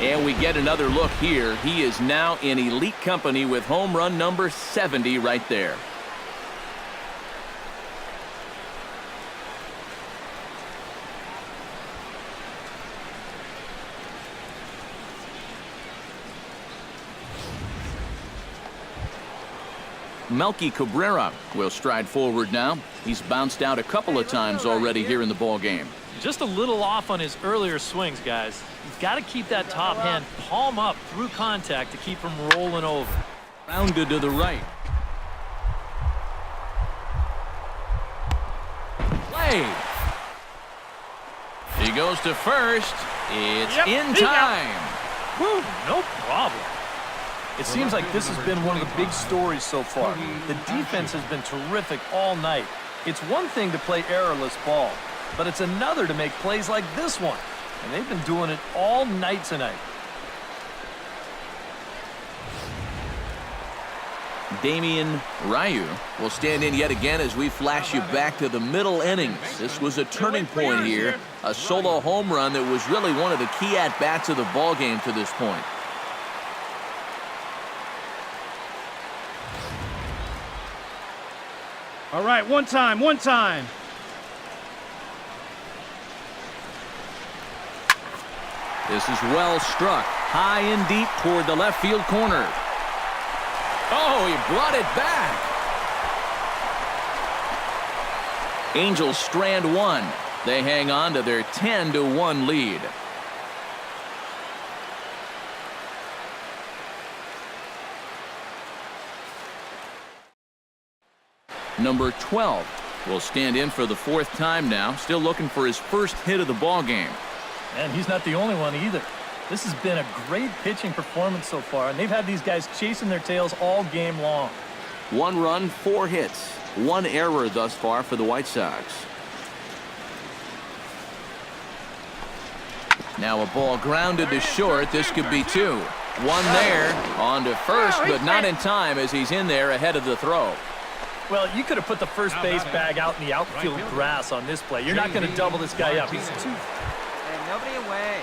And we get another look here. He is now in elite company with home run number 70 right there. Melky Cabrera will stride forward now. He's bounced out a couple of times already here in the ball game. Just a little off on his earlier swings, guys. He's got to keep that top hand palm up through contact to keep him rolling over. Rounded to the right. Play. He goes to first. It's in time. Whew, no problem. It seems like this has been one of the big stories so far. The defense has been terrific all night. It's one thing to play errorless ball, but it's another to make plays like this one. And they've been doing it all night tonight. Damien will stand in yet again as we flash you back to the middle innings. This was a turning point here. A solo home run that was really one of the key at-bats of the ball game to this point. All right, one time. This is well struck, high and deep toward the left field corner. Oh, he brought it back. Angels strand one. They hang on to their 10-1 lead. Number 12 will stand in for the fourth time now, still looking for his first hit of the ball game. And he's not the only one either. This has been a great pitching performance so far, and they've had these guys chasing their tails all game long. 1 run, 4 hits, 1 error thus far for the White Sox. Now a ball grounded to short. This could be 2. 1 there, on to first, but not in time as he's in there ahead of the throw. Well, you could have put the first base bag out in the outfield grass on this play. You're not going to double this guy up. He's too... Nobody away.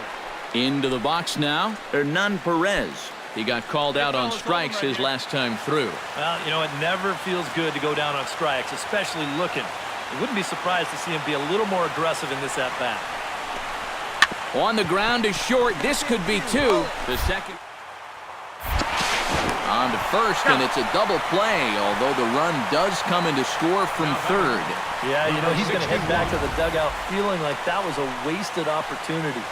Into the box now, Hernan Perez. He got called out on strikes his last time through. Well, you know, it never feels good to go down on strikes, especially looking. You wouldn't be surprised to see him be a little more aggressive in this at-bat. On the ground to short. This could be 2. The second. On to first, and it's a double play, although the run does come into score from third. Yeah, you know, he's going to head back to the dugout feeling like that was a wasted opportunity.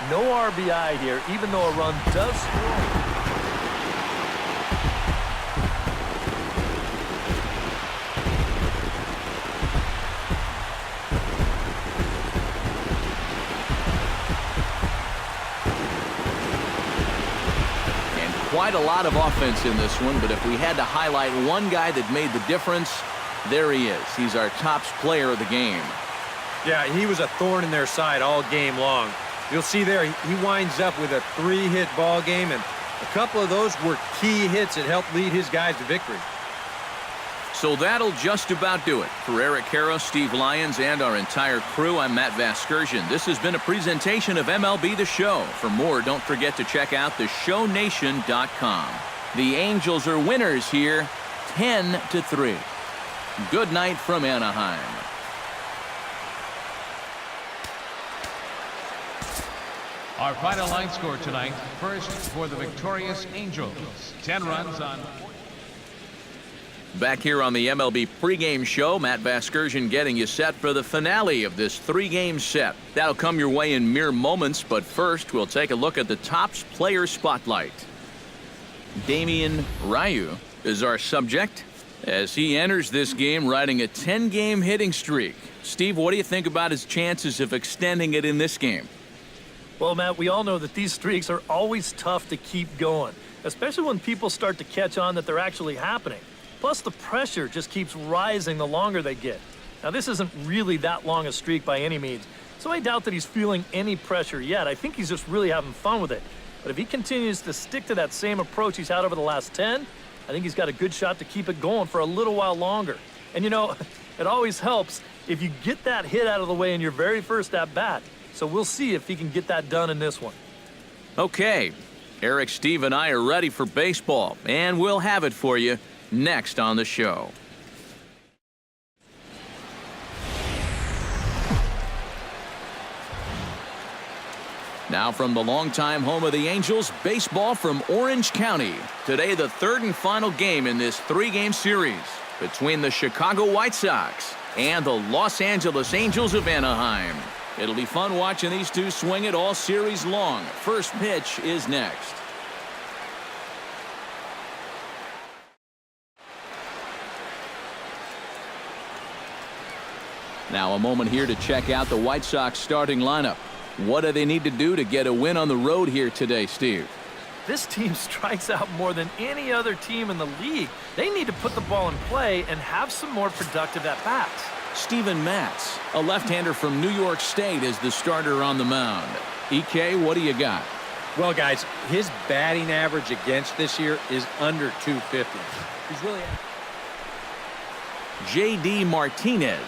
No RBI here, even though a run does score. Quite a lot of offense in this one, but if we had to highlight one guy that made the difference, there he is. He's our tops player of the game. Yeah, he was a thorn in their side all game long. You'll see there, he winds up with a 3-hit ball game, and a couple of those were key hits that helped lead his guys to victory. So that'll just about do it. For Eric Harrow, Steve Lyons, and our entire crew, I'm Matt Vasgersian. This has been a presentation of MLB The Show. For more, don't forget to check out theshownation.com. The Angels are winners here, 10-3. Good night from Anaheim. Our final line score tonight, first for the victorious Angels, 10 runs on... Back here on the MLB pregame show, Matt Vasgersian getting you set for the finale of this 3-game set. That'll come your way in mere moments, but first we'll take a look at the Topps Player Spotlight. Damien is our subject as he enters this game riding a 10-game hitting streak. Steve, what do you think about his chances of extending it in this game? Well, Matt, we all know that these streaks are always tough to keep going, especially when people start to catch on that they're actually happening. Plus, the pressure just keeps rising the longer they get. Now, this isn't really that long a streak by any means, so I doubt that he's feeling any pressure yet. I think he's just really having fun with it. But if he continues to stick to that same approach he's had over the last 10, I think he's got a good shot to keep it going for a little while longer. And, you know, it always helps if you get that hit out of the way in your very first at-bat. So we'll see if he can get that done in this one. Okay, Eric, Steve, and I are ready for baseball, and we'll have it for you next on the show. Now from the longtime home of the Angels, baseball from Orange County. Today, the third and final game in this three-game series between the Chicago White Sox and the Los Angeles Angels of Anaheim. It'll be fun watching these two swing it all series long. First pitch is next. Now a moment here to check out the White Sox starting lineup. What do they need to do to get a win on the road here today, Steve? This team strikes out more than any other team in the league. They need to put the ball in play and have some more productive at-bats. Steven Matz, a left-hander from New York State, is the starter on the mound. EK, what do you got? Well, guys, his batting average against this year is under 250. He's really... J.D. Martinez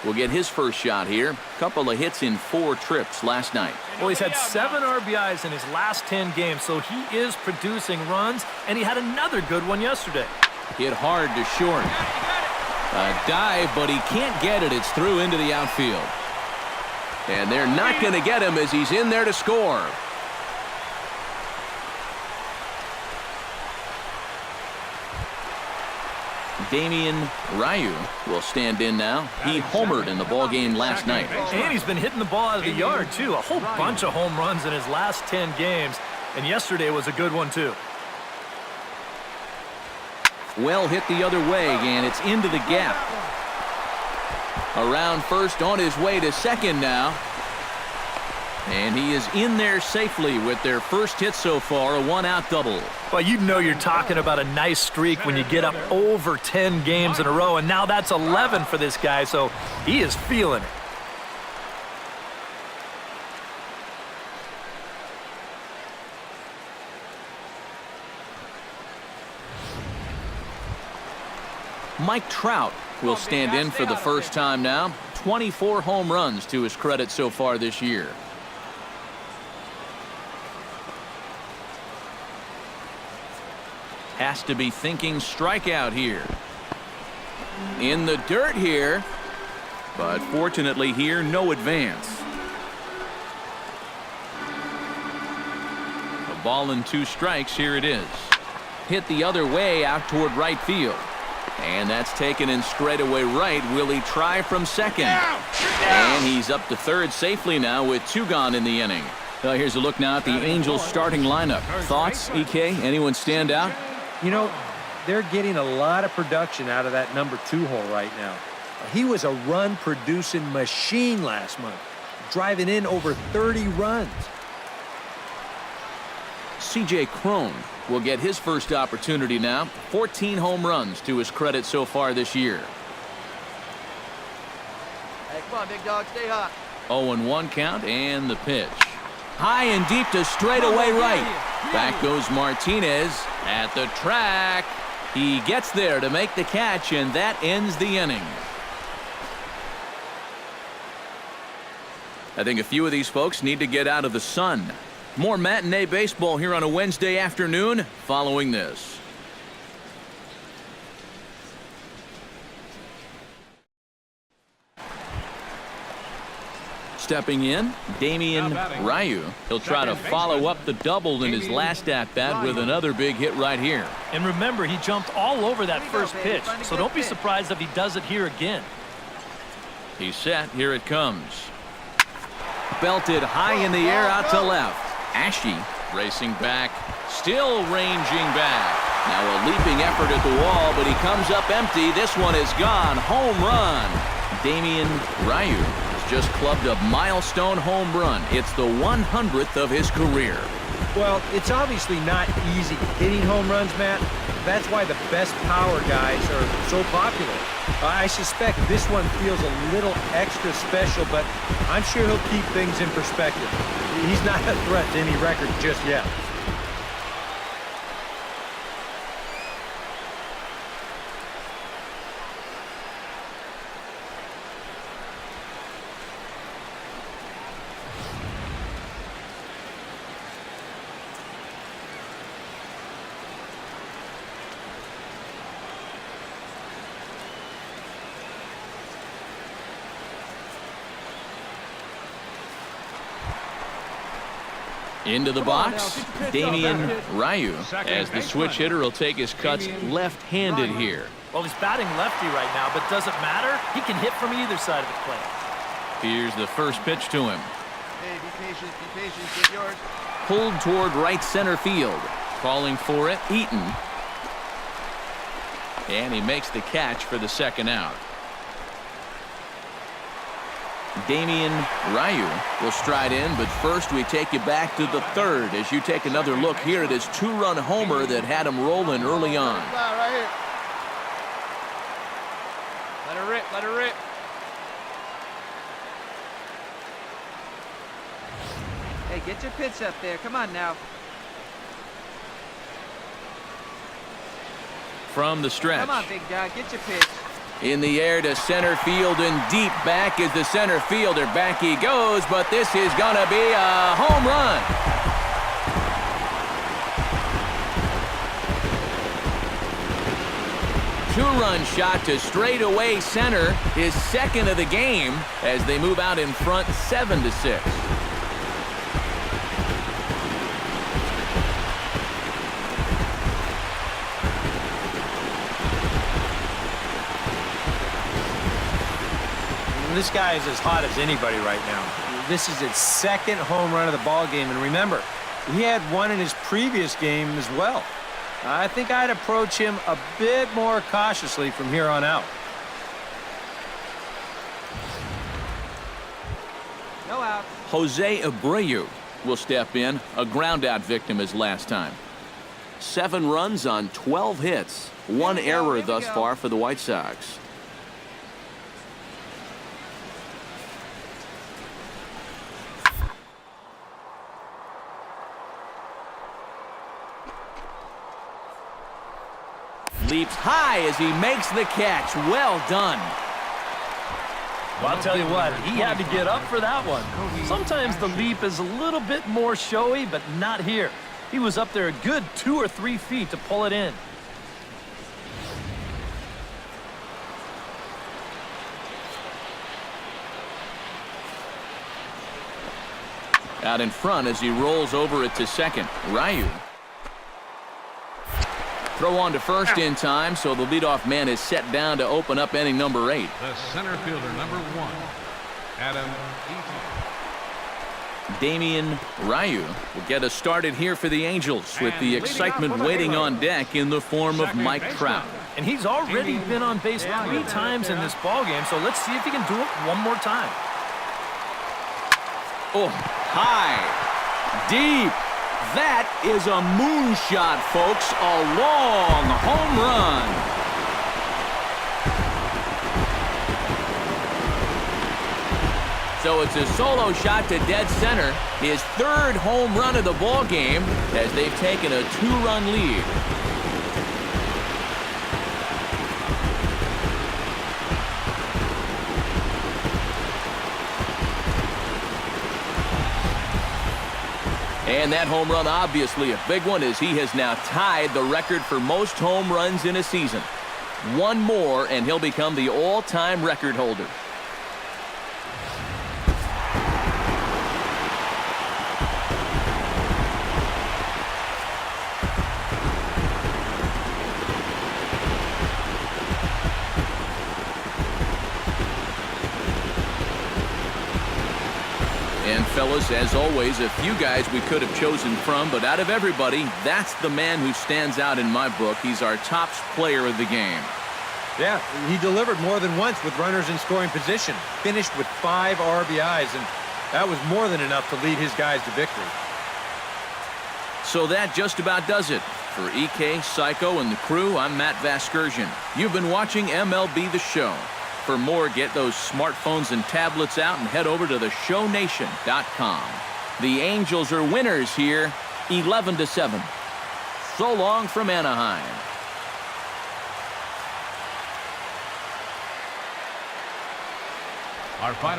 will get his first shot here. Couple of hits in 4 trips last night. Well, he's had 7 RBIs in his last 10 games, so he is producing runs, and he had another good one yesterday. Hit hard to short. A dive, but he can't get it. It's through into the outfield. And they're not going to get him as he's in there to score. Damien will stand in now. He homered in the ballgame last night. And he's been hitting the ball out of the yard, too. A whole bunch of home runs in his last 10 games. And yesterday was a good one, too. Well hit the other way, and it's into the gap. Around first, on his way to second now. And he is in there safely with their first hit so far, a 1-out double. Well, you know you're talking about a nice streak when you get up over 10 games in a row, and now that's 11 for this guy, so he is feeling it. Mike Trout will stand in for the first time now. 24 home runs to his credit so far this year. Has to be thinking strikeout here. In the dirt here, but fortunately here, no advance. A ball and 2 strikes. Here it is. Hit the other way out toward right field. And that's taken in straightaway right. Will he try from second? And he's up to third safely now with 2 gone in the inning. Here's a look now at the Angels starting lineup. Thoughts, EK? Anyone stand out? You know, they're getting a lot of production out of that number 2 hole right now. He was a run-producing machine last month, driving in over 30 runs. C.J. Cron will get his first opportunity now. 14 home runs to his credit so far this year. Hey, come on, big dog, stay hot. 0-1 count, and the pitch. High and deep to straightaway right. Back goes Martinez at the track. He gets there to make the catch, and that ends the inning. I think a few of these folks need to get out of the sun. More matinee baseball here on a Wednesday afternoon following this. Stepping in, Damien. He'll try to follow up the double in his last at-bat with another big hit right here. And remember, he jumped all over that first pitch, so don't be surprised if he does it here again. He's set. Here it comes. Belted high in the air out to left. Ashe racing back, still ranging back. Now a leaping effort at the wall, but he comes up empty. This one is gone. Home run. Damien has just clubbed a milestone home run. It's the 100th of his career. Well, it's obviously not easy hitting home runs, Matt. That's why the best power guys are so popular. I suspect this one feels a little extra special, but I'm sure he'll keep things in perspective. He's not a threat to any record just yet. Into the box, Damien Ryu, as the switch hitter will take his cuts left-handed here. Well, he's batting lefty right now, but doesn't matter. He can hit from either side of the plate. Here's the first pitch to him. Hey, be patient, get yours. Pulled toward right center field. Calling for it, Eaton. And he makes the catch for the second out. Damien Ryu will stride in, but first we take you back to the third as you take another look here at his two-run homer that had him rolling early on. Right here. Let her rip, let her rip. Hey, get your pitch up there. Come on now. From the stretch. Come on, big dog. Get your pitch. In the air to center field and deep back is the center fielder. Back he goes, but this is going to be a home run. Two-run shot to straightaway center, his second of the game as they move out in front 7-6. This guy is as hot as anybody right now. This is his second home run of the ball game, and remember, he had one in his previous game as well. I think I'd approach him a bit more cautiously from here on out. No out. Jose Abreu will step in, a ground-out victim as last time. 7 runs on 12 hits, 1 error thus far for the White Sox. Leaps high as he makes the catch. Well done. Well, I'll tell you what, he had to get up for that one. Sometimes the leap is a little bit more showy, but not here. He was up there a good 2 or 3 feet to pull it in. Out in front as he rolls over it to second. Ryu. Throw on to first in time, so the leadoff man is set down to open up inning number 8. The center fielder, number 1, Adam Eaton. Damien Ryu will get us started here for the Angels with the excitement waiting on deck in the form of Mike Trout. And he's already been on base 3 times in this ballgame, so let's see if he can do it one more time. Oh, high, deep. That is a moonshot, folks. A long home run. So it's a solo shot to dead center. His 3rd home run of the ball game as they've taken a 2-run lead. And that home run obviously a big one as he has now tied the record for most home runs in a season. 1 more and he'll become the all-time record holder. And fellas, as always, a few guys we could have chosen from, but out of everybody, that's the man who stands out in my book. He's our top player of the game. Yeah, he delivered more than once with runners in scoring position. Finished with 5 RBIs, and that was more than enough to lead his guys to victory. So that just about does it. For EK, Psycho, and the crew, I'm Matt Vasgersian. You've been watching MLB The Show. For more, get those smartphones and tablets out and head over to theshownation.com. The Angels are winners here, 11-7. So long from Anaheim. Our final